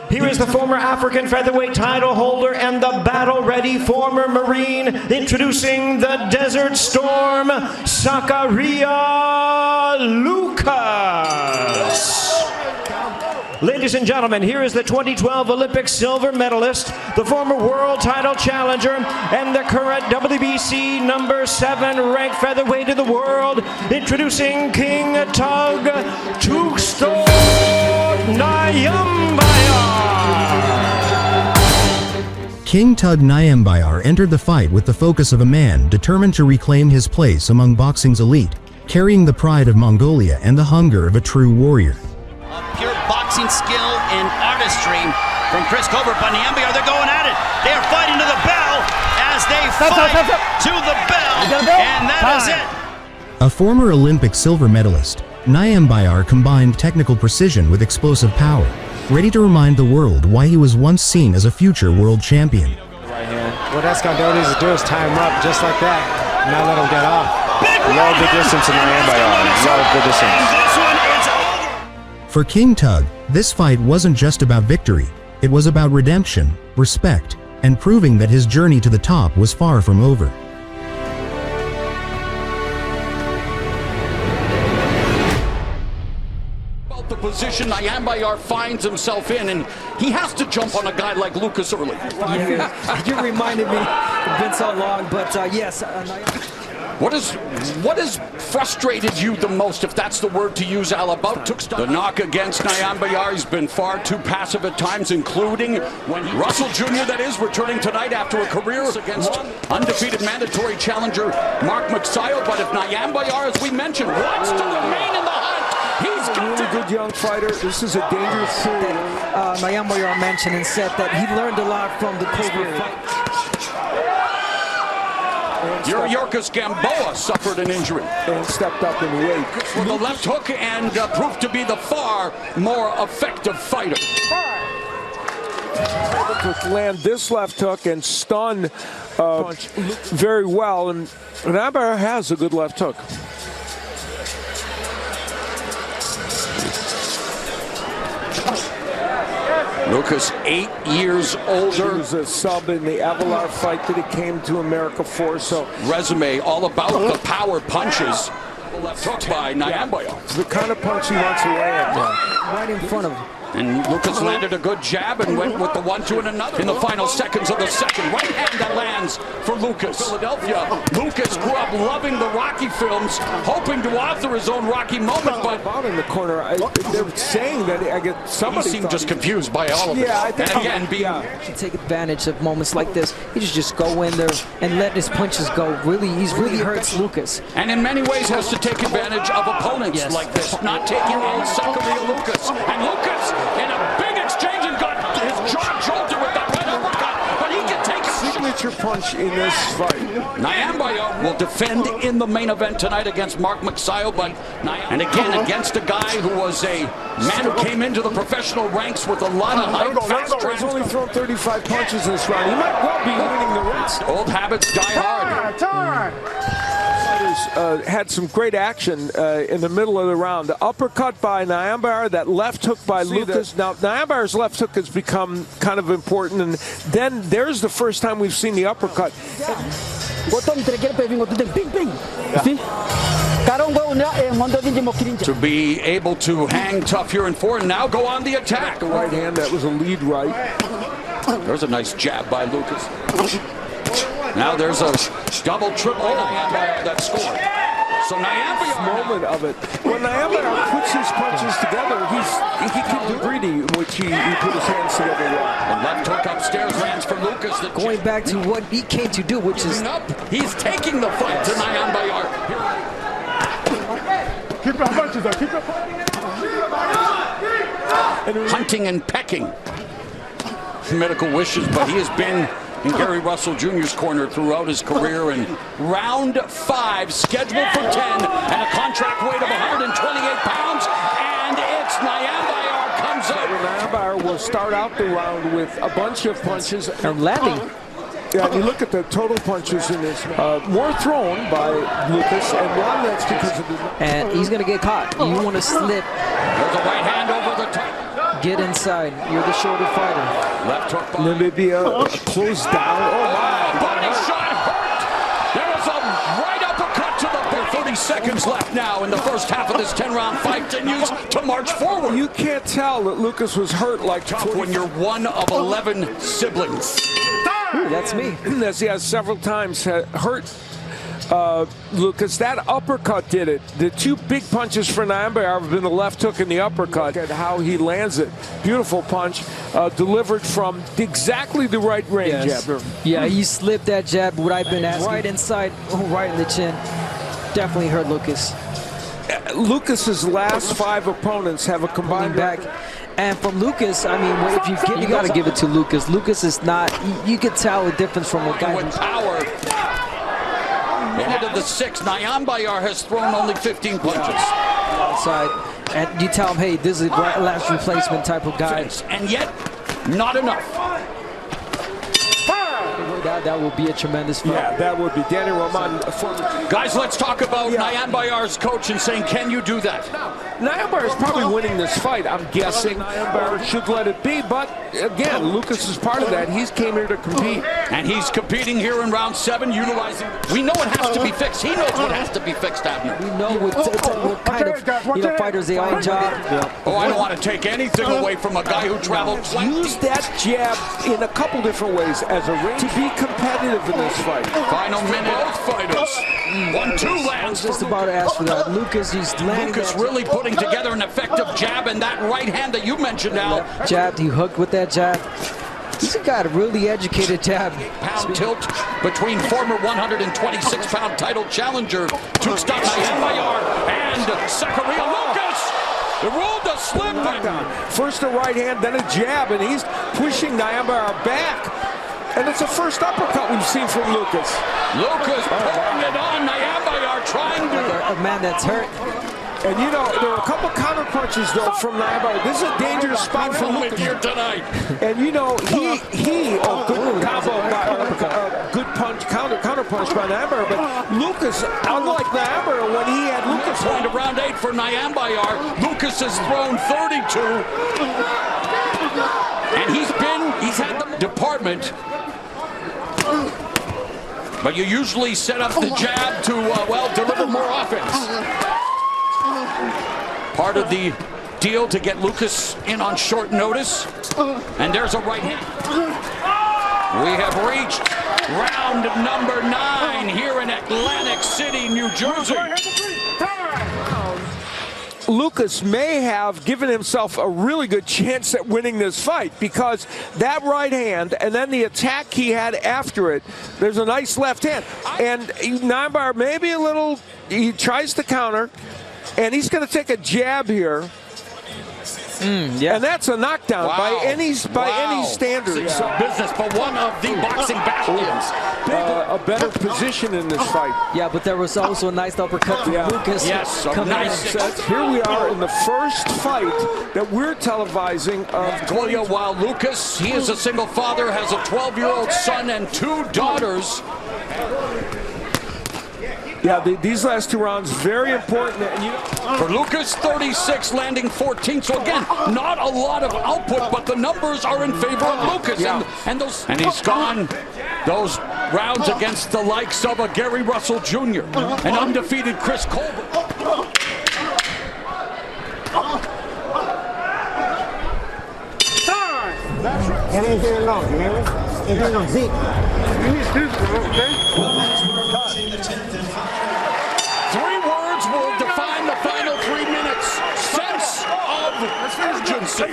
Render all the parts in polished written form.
Here is the former African featherweight title holder and the battle-ready former Marine, introducing the Desert Storm, Sakaria Lukas. Ladies and gentlemen, here is the 2012 Olympic silver medalist, the former world title challenger, and the current WBC #7 ranked featherweight of the world, introducing King Tugstsogt Nyambayar. King Tug Nyambayar entered the fight with the focus of a man determined to reclaim his place among boxing's elite, carrying the pride of Mongolia and the hunger of a true warrior. Pure boxing skill and artistry from Chris Colbert by Nyambayar. They're going at it. They are fighting to the bell as they fight to the bell, and that is it. A former Olympic silver medalist, Nyambayar combined technical precision with explosive power, ready to remind the world why he was once seen as a future world champion. Right hand. What that's going to do is tie him up just like that, and not let him get off. Love the distance in Nyambayar. Love the distance. For King Tug, this fight wasn't just about victory, it was about redemption, respect, and proving that his journey to the top was far from over. The position Nyambayar finds himself in, and he has to jump on a guy like Lukas early. Yeah, you reminded me, it's been so long, but yes. What has frustrated you the most, if that's the word to use, Al, about Tugstsogt? The knock against Nyambayar, he's been far too passive at times, including when Russell Jr., that is, returning tonight after a career against undefeated mandatory challenger Mark McSile. But if Nyambayar, as we mentioned, wants to remain in the hunt, he's got a good young fighter. This is a dangerous thing. Nyambayar mentioned and said that he learned a lot from the Colbert fight. Yorkas Gamboa suffered an injury and stepped up in weight for the left hook and proved to be the far more effective fighter. To land this left hook and stun punch very well, and Nambayar has a good left hook. Lukas, 8 years older. He was a sub in the Avalar fight that he came to America for. So resume all about the power punches. Left hook by Nyambayar. It's the kind of punch he wants to land. Right in front of him. And Lukas landed a good jab and went with the 1-2 and another. In the final seconds of the second, right hand that lands for Lukas. Philadelphia. Lukas grew up loving the Rocky films, hoping to author his own Rocky moment, but out in the corner, they're saying that I get somebody. He seemed just confused by all of it. Yeah, I think. And again, to take advantage of moments like this, he just go in there and let his punches go. Really, he's really hurts Lukas. And in many ways has to take advantage of opponents like this, not taking on Sakaria Lukas. And Lukas, in a big exchange, and got his jaw jolted with that right uppercut, but he can take a signature punch in this fight. Nyambayar will defend in the main event tonight against Mark McSile, but and again against a guy who was a man who came into the professional ranks with a lot of height. He's only thrown 35 punches in this round. He might well be winning the race. Old habits die hard. Had some great action in the middle of the round. The uppercut by Nyambayar, that left hook by Lukas. Now, Nyambayar's left hook has become kind of important, and then there's the first time we've seen the uppercut. To be able to hang tough here in 4 and now go on the attack. Right hand, that was a lead right. There's a nice jab by Lukas. Now there's a double, triple Nyambayar that scored. So Nyambayar moment of it. When Nyambayar puts his punches together, he can do greedy, which he put his hands together well. The left hook upstairs lands for Lukas. Going back to what he came to do, which is he's taking the fight to Nyambayar. Keep your punches up. Keep your punches. Hunting and pecking. Medical wishes, but he has been in Gary Russell Jr.'s corner throughout his career. And round 5 scheduled for 10 and a contract weight of 128 pounds, and it's Nyambayar comes up. Nyambayar will start out the round with a bunch of punches and landing. Yeah, you look at the total punches in this. More thrown by Lukas, and one that's because of the. And he's going to get caught. You want to slip. There's a right hand over the top. Get inside. You're the shorter fighter. Left hook by Namibia closed down. Oh, my. body shot hurt. There was a right uppercut to the 30 seconds left now in the first half of this 10-round fight. Continues to march forward. You can't tell that Lukas was hurt like Tough when you're one of 11 siblings. Ooh, that's me. As he has several times hurt Lukas. That uppercut did it. The two big punches for Nyambayar have been the left hook and the uppercut. Look at how he lands it. Beautiful punch delivered from exactly the right range. Yes. Yeah, he slipped that jab, what I've been asking. Right inside, right in the chin. Definitely hurt Lukas. Lukas's last 5 opponents have a combined back. And from Lukas, I mean, if you got to give it to Lukas. Lukas is not, you could tell the difference from a guy with power. Ahead of the 6th, Nyambayar has thrown only 15 punches. Outside, and you tell him, hey, this is a last replacement type of guy. And yet, not enough. That will be a tremendous fight. Yeah, that would be. Danny Roman. Guys, let's talk about Nyambayar's coach and saying, can you do that? Nyambayar is probably winning this fight. I'm guessing Nyambayar should let it be, but again, Lukas is part of that. He's came here to compete. And he's competing here in round 7, utilizing. We know it has to be fixed. He knows what has to be fixed, Abner. We know what kind of fighters they are in job. Oh, I don't want to take anything away from a guy who traveled 20. Use that jab in a couple different ways as a range to be competitive in this fight. Final minute, both fighters. 1-2 lands. Just about to ask for that. Lukas, he's landing. Lukas really putting together an effective jab, and that right hand that you mentioned now. Jabbed, he hooked with that jab. He's got a really educated jab. Pound tilt between former 126-pound title challenger Tugstsogt Nyambayar and Sakaria Lukas. The rule to slip. First a right hand, then a jab, and he's pushing Nyambayar back. And it's the first uppercut we've seen from Lukas. Lukas pouring it on. Nyambayar trying to. A man that's hurt. And you know, there are a couple counter punches though from Nyambayar. This is a dangerous spot for Lukas here tonight. And you know, good combo, good punch, counter punch by Nyambayar. But Lukas, unlike Nyambayar, when he had Lukas going to round 8 for Nyambayar, Lukas has thrown 32, and he's had the department. But you usually set up the jab to, deliver more offense. Part of the deal to get Lukas in on short notice. And there's a right hand. We have reached round number 9 here in Atlantic City, New Jersey. Lukas may have given himself a really good chance at winning this fight because that right hand and then the attack he had after it, there's a nice left hand. And Nyambayar maybe a little, he tries to counter, and he's going to take a jab here. And that's a knockdown by any standard. Business, but one of the boxing bastions. A better position in this fight. Yeah, but there was also a nice uppercut from Lukas. Yes, nice. Here we are in the first fight that we're televising of Mongolia, while Lukas, he is a single father, has a 12-year-old son and 2 daughters. Yeah, these last 2 rounds very important. And for Lukas, 36, landing 14. So again, not a lot of output, but the numbers are in favor of Lukas. And he's gone those rounds against the likes of a Gary Russell Jr. an undefeated Chris Colbert. Three words will define the final 3 minutes. Sense of urgency.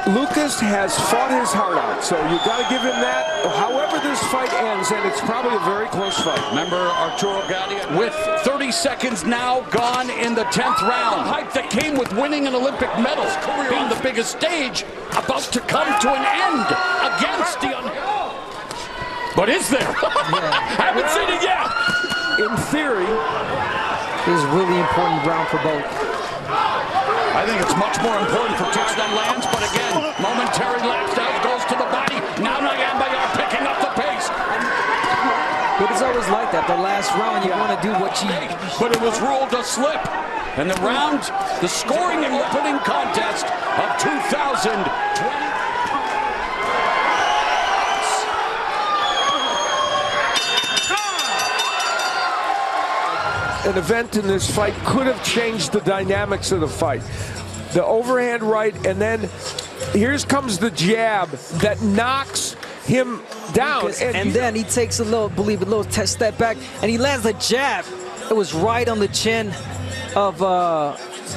Lukas has fought his heart out, so you got to give him that. However this fight ends, and it's probably a very close fight. Remember Arturo Gatti with 30 seconds now gone in the 10th round. The hype that came with winning an Olympic medal, being the biggest stage, about to come to an end against the But is there? Haven't seen it yet. In theory, this is a really important round for both. I think it's much more important for Tugstsogt lands, but again, momentary lapse out goes to the body. Now Nyambayar picking up the pace. But it's always like that. The last round, you want to do what you... But it was ruled a slip. And the round, the scoring and opening contest of 2020. An event in this fight could have changed the dynamics of the fight. The overhand right, and then here comes the jab that knocks him down. And then he takes a little step back, and he lands a jab. It was right on the chin of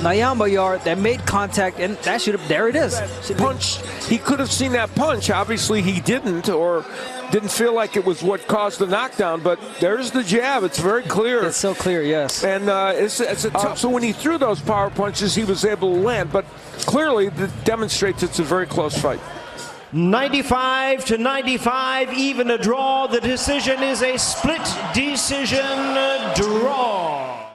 Nyambayar that made contact, and that should have, there it is. Punch, he could have seen that punch. Obviously he didn't, or didn't feel like it was what caused the knockdown, but there's the jab. It's very clear. It's so clear, yes. And it's a tough, so when he threw those power punches, he was able to land, but clearly that demonstrates it's a very close fight. 95-95, even a draw. The decision is a split decision draw.